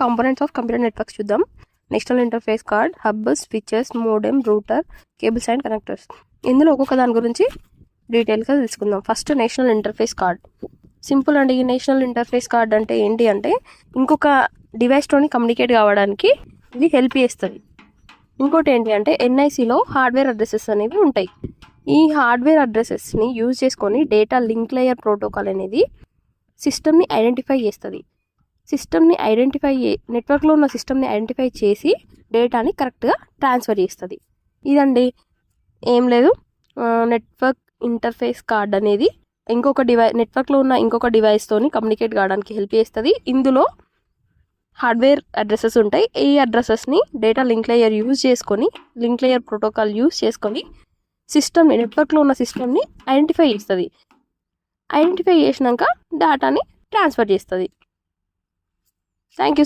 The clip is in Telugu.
కాంపోనెంట్స్ ఆఫ్ కంప్యూటర్ నెట్వర్క్స్ చూద్దాం. National interface card, hub, switches, modem, router, cables and connectors. ఇందులో ఒక్కొక్క దాని గురించి డీటెయిల్గా తెలుసుకుందాం. First national interface card. Simple అండి. నేషనల్ ఇంటర్ఫేస్ కార్డ్ అంటే ఏంటి అంటే ఇంకొక డివైస్తోని కమ్యూనికేట్ కావడానికి ఇది హెల్ప్ చేస్తుంది. ఇంకోటి ఏంటి అంటే ఎన్ఐసిలో హార్డ్వేర్ అడ్రసెస్ అనేవి ఉంటాయి. ఈ హార్డ్వేర్ అడ్రసెస్ని యూజ్ చేసుకొని డేటా లింక్ లేయర్ ప్రోటోకాల్ అనేది సిస్టమ్ని ఐడెంటిఫై చేస్తుంది. నెట్వర్క్లో ఉన్న సిస్టమ్ని ఐడెంటిఫై చేసి డేటాని కరెక్ట్గా ట్రాన్స్ఫర్ చేస్తుంది. ఇదండి, ఏం లేదు. నెట్వర్క్ ఇంటర్ఫేస్ కార్డ్ అనేది నెట్వర్క్లో ఉన్న ఇంకొక డివైస్తోని కమ్యూనికేట్ కావడానికి హెల్ప్ చేస్తుంది. ఇందులో హార్డ్వేర్ అడ్రసెస్ ఉంటాయి. ఈ అడ్రసెస్ని data link layer protocol use చేసుకొని నెట్వర్క్లో ఉన్న సిస్టమ్ని ఐడెంటిఫై చేస్తుంది. ఐడెంటిఫై చేసినాక డేటాని ట్రాన్స్ఫర్ చేస్తుంది. Thank you.